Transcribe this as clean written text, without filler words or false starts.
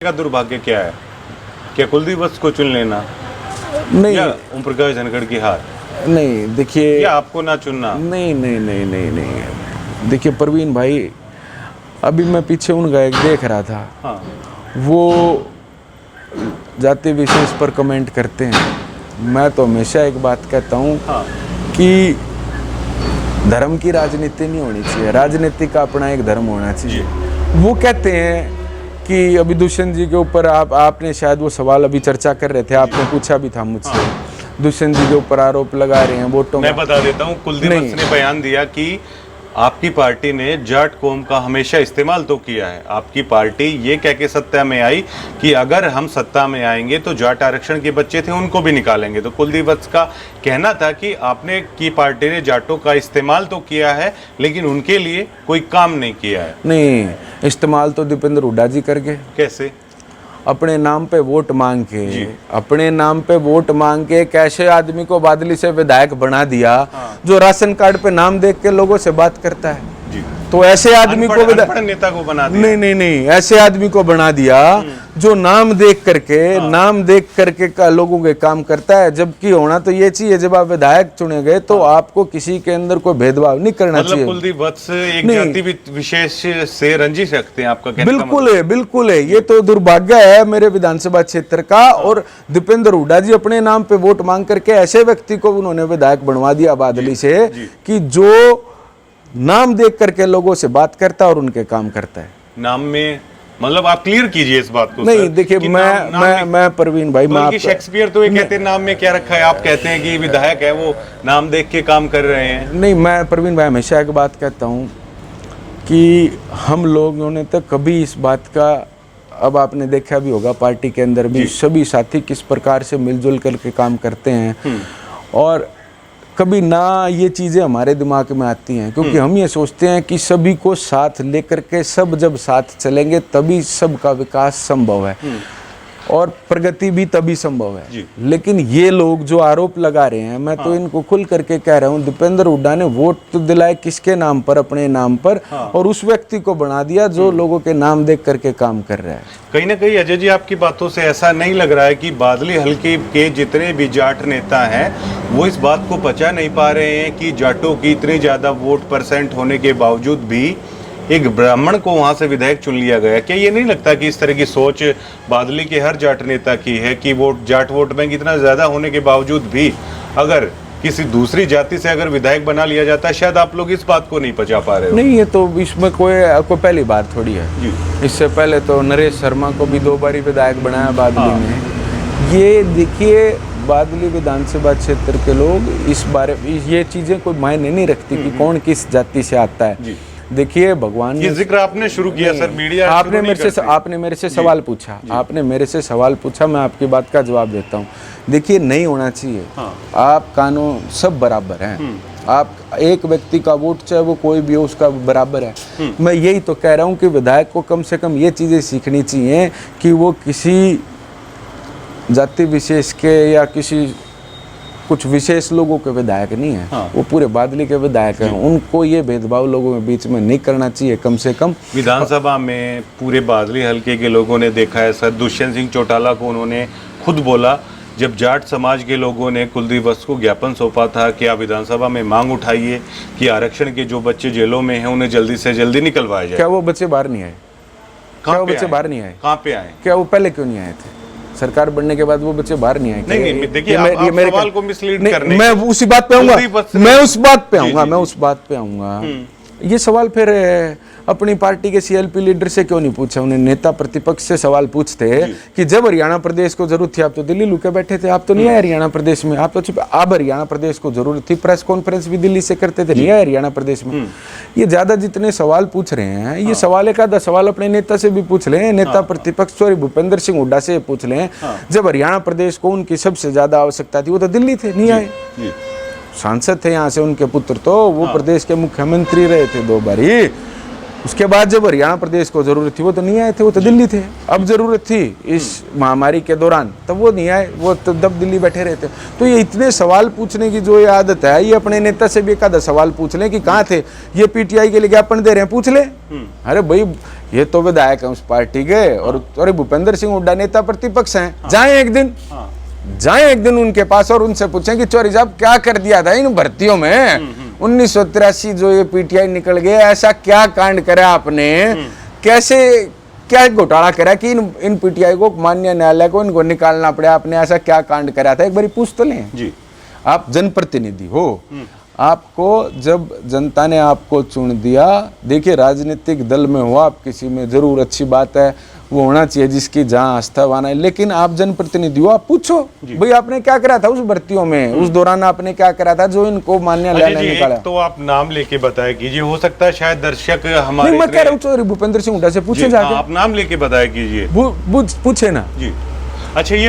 का दुर्भाग्य क्या है? क्या कुलदीप वत्स को चुन लेना नहीं या ओम प्रकाश धनखड़ की हार नहीं, देखिए या आपको ना चुनना? नहीं नहीं नहीं नहीं नहीं, देखिए प्रवीण भाई, अभी मैं पीछे उनका एक देख रहा था। हाँ, वो जाति विशेष पर कमेंट करते हैं। मैं तो हमेशा एक बात कहता हूँ हाँ, कि धर्म की राजनीति नहीं होनी चाहिए, राजनीति का अपना एक धर्म होना चाहिए। वो कहते हैं कि अभी दुष्यंत जी के ऊपर आपने शायद वो सवाल अभी चर्चा कर रहे थे, आपने पूछा भी था मुझसे। दुष्यंत जी के ऊपर आरोप लगा रहे हैं वोटों मैं का। बता देता हूँ, कुलदीप वत्स ने बयान दिया कि आपकी पार्टी ने जाट कौम का हमेशा इस्तेमाल तो किया है। आपकी पार्टी ये कह के सत्ता में आई कि अगर हम सत्ता में आएंगे तो जाट आरक्षण के बच्चे थे उनको भी निकालेंगे। तो कुलदीप वत्स का कहना था कि आपने की पार्टी ने जाटों का इस्तेमाल तो किया है लेकिन उनके लिए कोई काम नहीं किया है। नहीं, इस्तेमाल तो दीपेंद्र हुड्डा जी कर गए। कैसे? अपने नाम पे वोट मांग के, अपने नाम पे वोट मांग के एक ऐसे आदमी को बादली से विधायक बना दिया जो राशन कार्ड पे नाम देख के लोगों से बात करता है। जी। तो ऐसे आदमी को अनपढ़ नेता को बना दिया। नहीं नहीं नहीं, ऐसे आदमी को बना दिया जो नाम देख करके का लोगों के काम करता है। जबकि होना तो ये चाहिए, जब आप विधायक चुने गए तो आपको किसी के अंदर कोई भेदभाव नहीं करना चाहिए। कुलदीप वत्स एक जाति विशेष से रंजिश रखते हैं, आपका कहने का बिल्कुल है, बिल्कुल है। ये तो दुर्भाग्य है मेरे विधानसभा क्षेत्र का। और दीपेंद्र हुड्डा जी अपने नाम पे वोट मांग करके ऐसे व्यक्ति को उन्होंने विधायक बनवा दिया बादली से कि जो नाम देख करके लोगों से बात करता है और उनके काम करता है। नाम में मतलब आप क्लियर कीजिए इस बात को। नहीं, देखिए मैं प्रवीण भाई, मैं शेक्सपियर तो ये कहते हैं नाम में क्या रखा है, आप कहते हैं कि विधायक है वो नाम देख के काम कर रहे हैं। नहीं, मैं प्रवीण भाई हमेशा एक बात कहता हूँ कि हम लोगों ने तो कभी इस बात का, अब आपने देखा भी होगा पार्टी के अंदर भी सभी साथी किस प्रकार से मिलजुल करके काम करते हैं, और कभी ना ये चीज़ें हमारे दिमाग में आती हैं, क्योंकि हम ये सोचते हैं कि सभी को साथ लेकर के सब जब साथ चलेंगे तभी सबका विकास संभव है और प्रगति भी तभी संभव है। लेकिन ये लोग जो आरोप लगा रहे हैं, मैं तो इनको खुल करके कह रहा हूँ, दीपेंद्र हुड्डा ने वोट तो दिलाए किसके नाम पर? अपने नाम पर। और उस व्यक्ति को बना दिया जो लोगों के नाम देख करके काम कर रहा है। कहीं ना कहीं अजय जी आपकी बातों से ऐसा नहीं लग रहा है कि बादली हल्के के जितने भी जाट नेता हैं वो इस बात को पचा नहीं पा रहे हैं कि जाटों की इतनी ज्यादा वोट परसेंट होने के बावजूद भी एक ब्राह्मण को वहां से विधायक चुन लिया गया? क्या ये नहीं लगता कि इस तरह की सोच बादली के हर जाट नेता की है कि जाट वोट बैंक इतना ज्यादा होने के बावजूद भी अगर किसी दूसरी जाति से अगर विधायक बना लिया जाता है, शायद आप लोग इस बात को नहीं पचा पा रहे हो? नहीं, ये तो इसमें कोई पहली बात थोड़ी है। इससे पहले तो नरेश शर्मा को भी 2 बारी विधायक बनाया बादली ने। ये देखिए, बादली विधानसभा क्षेत्र के लोग इस बारे ये चीजें कोई मायने नहीं रखती कि कौन किस जाति से आता है। देखिए, भगवान ये जिक्र आपने शुरू किया सर, मीडिया आपने मेरे से सवाल पूछा, आपने मेरे से सवाल पूछा, मैं आपकी बात का जवाब देता हूँ। देखिए, नहीं होना चाहिए। आप कानून सब बराबर हैं। आप एक व्यक्ति का वोट चाहे वो कोई भी हो उसका बराबर है। मैं यही तो कह रहा हूँ कि विधायक को कम से कम ये चीजें सीखनी चाहिए कि वो किसी जाति विशेष के या किसी कुछ विशेष लोगों के विधायक नहीं है। वो पूरे बादली के विधायक हैं। उनको ये भेदभाव लोगों के बीच में नहीं करना चाहिए। कम से कम विधानसभा में पूरे बादली हल्के के लोगों ने देखा है सर, दुष्यंत सिंह चौटाला को उन्होंने खुद बोला जब जाट समाज के लोगों ने कुलदीप वत्स को ज्ञापन सौंपा था कि आप विधानसभा में मांग उठाइए कि आरक्षण के जो बच्चे जेलों में हैं उन्हें जल्दी से जल्दी निकलवाया जाए। क्या वो बच्चे बाहर नहीं आए? क्या वो बच्चे बाहर नहीं आए? कहाँ पे आए? क्या वो पहले क्यों नहीं आए थे? सरकार बनने के बाद वो बच्चे बाहर नहीं आए? नहीं, देखिए आप सवाल को मिसलीड करने, मैं उसी बात पे आऊंगा, मैं उस बात पे आऊंगा। ये सवाल फिर अपनी पार्टी के सीएलपी लीडर से क्यों नहीं पूछा? उन्हें नेता प्रतिपक्ष से सवाल पूछते कि जब हरियाणा प्रदेश को जरूरत थी आप तो दिल्ली लुके बैठे थे, आप तो नहीं आए हरियाणा प्रदेश में, आप तो चुप। अब हरियाणा प्रदेश को जरूरत थी, प्रेस कॉन्फ्रेंस भी दिल्ली से करते थे, नहीं आए हरियाणा प्रदेश में। ये ज्यादा जितने सवाल पूछ रहे हैं, ये सवाल एक आधा सवाल अपने नेता से भी पूछ लें, नेता प्रतिपक्ष भूपेंद्र सिंह हुड्डा से पूछ लें। जब हरियाणा प्रदेश को उनकी सबसे ज्यादा आवश्यकता थी वो तो दिल्ली थे, नहीं आए। सांसद थे यहाँ से उनके पुत्र, तो वो प्रदेश के मुख्यमंत्री रहे थे 2 बारी। उसके बाद जब हरियाणा प्रदेश को जरूरत थी वो तो नहीं आए थे, वो तो दिल्ली थे। अब जरूरत थी इस महामारी के दौरान तब वो नहीं आए, वो तो तब दिल्ली बैठे रहते। तो ये इतने सवाल पूछने की जो ये आदत है, ये अपने नेता से भी एक आधा सवाल पूछ लें कि कहाँ थे, ये पीटीआई के लिए ज्ञापन दे रहे हैं, पूछ ले। अरे भाई ये तो विधायक है उस पार्टी के, और अरे भूपेंद्र सिंह हुड्डा नेता प्रतिपक्ष हैं, जाए एक दिन उनके पास और उनसे पूछें कि चौधरी साहब क्या कर दिया था इन भर्तियों में, 1983 जो ये पीटीआई निकल गया, ऐसा क्या कांड करा आपने, कैसे क्या घोटाला करा कि इन पीटीआई को माननीय न्यायालय को इनको निकालना पड़ा, आपने ऐसा क्या कांड करा था, एक बार पूछ तो लें जी। आप जनप्रतिनिधि हो, आपको जब जनता ने आपको चुन दिया, देखिए राजनीतिक दल में हो आप, किसी में जरूर अच्छी बात है, वो होना चाहिए जिसकी जहाँ आस्था वाना है, लेकिन आप जनप्रतिनिधि हो, आप पूछो भाई आपने क्या करा था उस भर्तियों में, उस दौरान आपने क्या करा था जो इनको मान्य न्यायालय ने निकाला। तो आप नाम लेके बताया कीजिए, हो सकता है शायद दर्शक हमारे, नहीं मैं कह रहा हूँ चौधरी भूपेंद्र सिंह हुड्डा से पूछे जाके, आप नाम लेके बताया कीजिए, पूछे ना जी। अच्छा ये